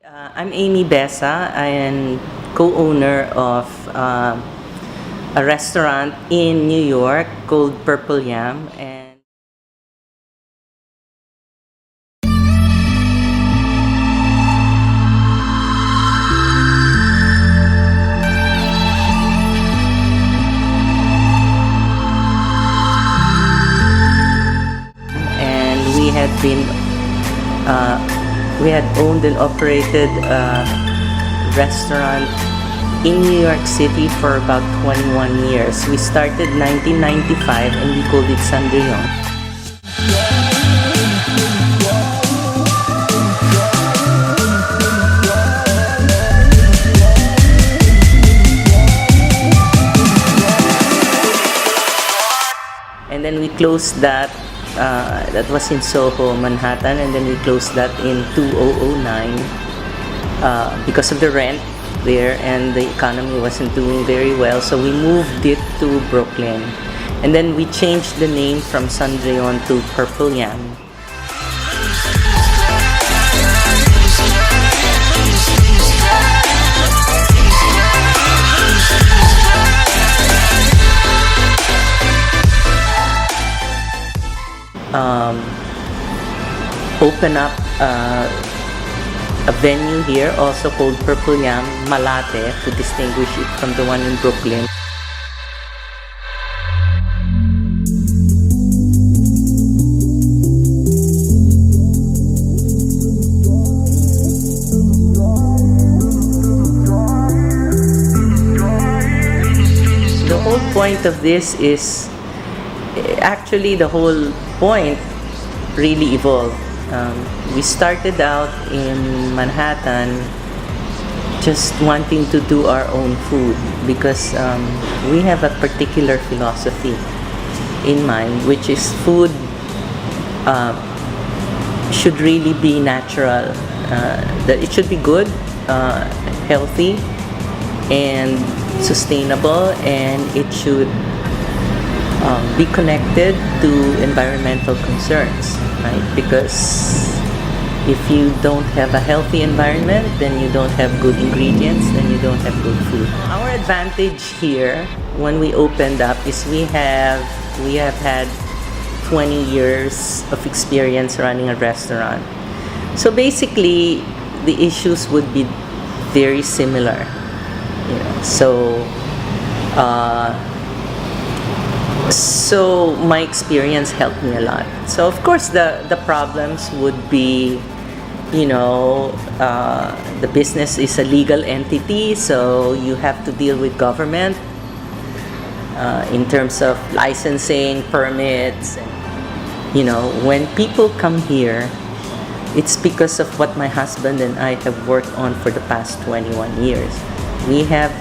I'm Amy Besa. I am co-owner of a restaurant in New York called Purple Yam, and we had owned and operated a restaurant in New York City for about 21 years. We started 1995 and we called it Cendrillon. And then we closed that. That was in Soho, Manhattan, and then we closed that in 2009 because of the rent there and the economy wasn't doing very well. So we moved it to Brooklyn, and then we changed the name from Cendrillon to Purple Yam. Open up a venue here also called Purple Yam MALATE to distinguish it from the one in Brooklyn. The whole point of this is actually the whole point really evolved. We started out in Manhattan just wanting to do our own food because we have a particular philosophy in mind, which is food should really be natural, that it should be good, healthy, and sustainable, and it should be connected to environmental concerns, right? Because if you don't have a healthy environment, then you don't have good ingredients, then you don't have good food. Our advantage here when we opened up is we have had 20 years of experience running a restaurant. So basically, the issues would be very similar, you know. So my experience helped me a lot. So of course the problems would be, you know, the business is a legal entity, so you have to deal with government in terms of licensing, permits. You know, when people come here, it's because of what my husband and I have worked on for the past 21 years. We have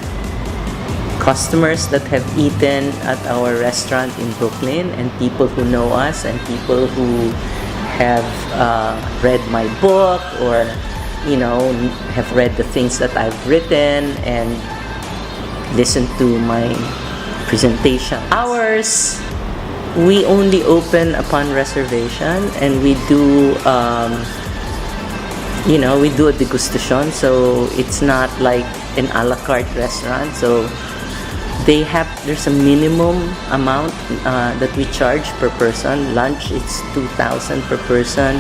customers that have eaten at our restaurant in Brooklyn, and people who know us, and people who have read my book, or you know, have read the things that I've written and listened to my presentation. Ours, we only open upon reservation, and we do you know, we do a degustation, so it's not like an a la carte restaurant. So there's a minimum amount that we charge per person. Lunch it's $2,000 per person,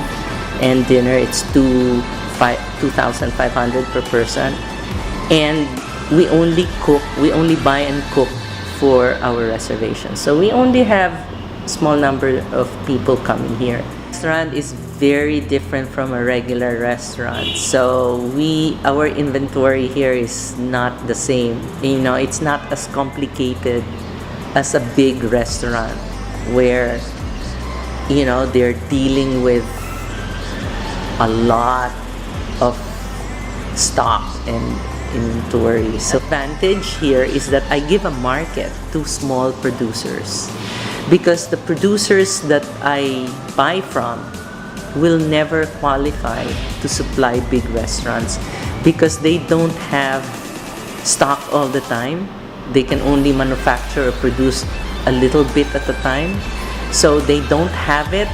and dinner it's $2,500 per person. And we only buy and cook for our reservation. So we only have small number of people coming here. Restaurant is very different from a regular restaurant. So our inventory here is not the same. You know, it's not as complicated as a big restaurant where, you know, they're dealing with a lot of stock and inventory. So advantage here is that I give a market to small producers, because the producers that I buy from will never qualify to supply big restaurants because they don't have stock all the time. They can only manufacture or produce a little bit at a time. So they don't have it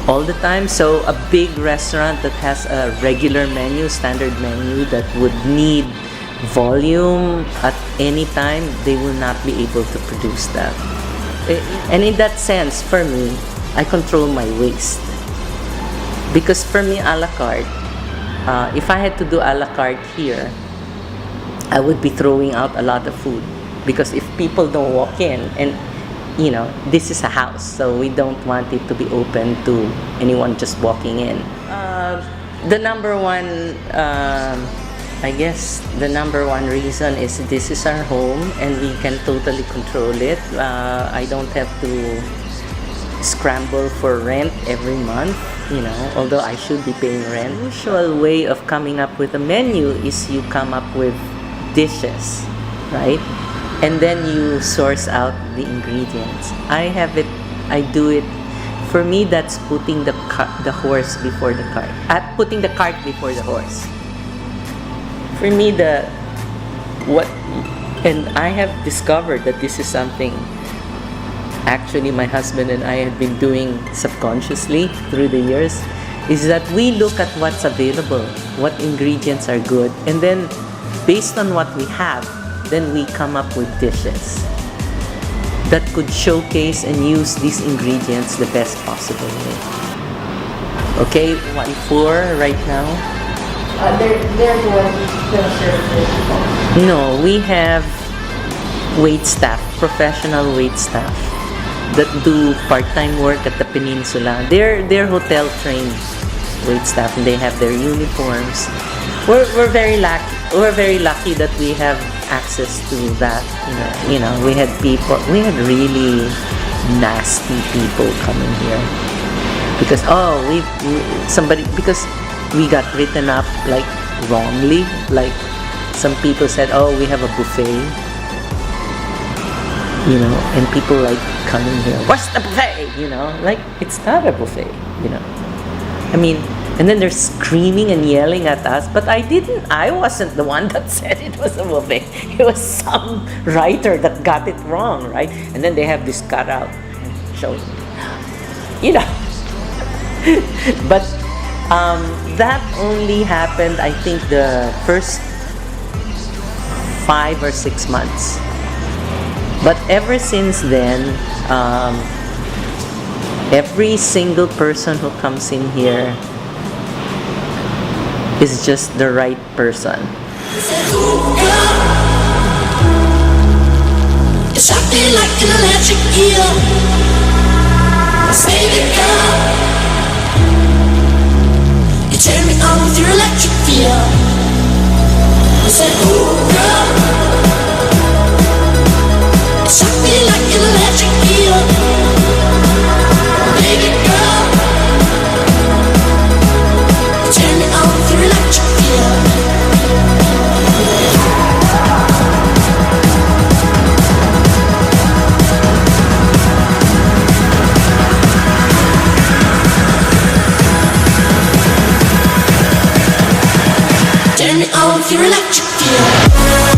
all the time. So a big restaurant that has a regular menu, standard menu that would need volume at any time, they will not be able to produce that. And in that sense, for me, I control my waste. Because for me, a la carte, if I had to do a la carte here, I would be throwing out a lot of food. Because if people don't walk in, and you know, this is a house, so we don't want it to be open to anyone just walking in. The number one, I guess, the number one reason is this is our home and we can totally control it. I don't have to scramble for rent every month, you know, although I should be paying rent. The usual way of coming up with a menu is you come up with dishes, right? And then you source out the ingredients. I do it. For me, that's putting the horse before the cart. Putting the cart before the horse. For me, and I have discovered that this is something actually my husband and I have been doing subconsciously through the years, is that we look at what's available, what ingredients are good, and then based on what we have, then we come up with dishes that could showcase and use these ingredients the best possible way. Okay, 1-4 right now. They're going to serve. No, we have wait staff, professional wait staff that do part-time work at the peninsula. They're hotel trained wait staff and they have their uniforms. We're very lucky. We're very lucky that we have access to that. You know, we had really nasty people coming here because because we got written up like wrongly. Like some people said, "Oh, we have a buffet," you know, and people like coming here. What's the buffet? You know, like it's not a buffet. You know, I mean. And then they're screaming and yelling at us, but I wasn't the one that said it was a buffet. It was some writer that got it wrong, right? And then they have this cutout and shows, you know. But that only happened, I think, the first 5 or 6 months. But ever since then, every single person who comes in here is just the right person. It's acting like an electric eel. Baby girl, you turn me on with your electric feel. I said, ooh girl, it's acting like an electric eel. Baby girl, you turn me on with your electric feel. Turn me on with your electric feel.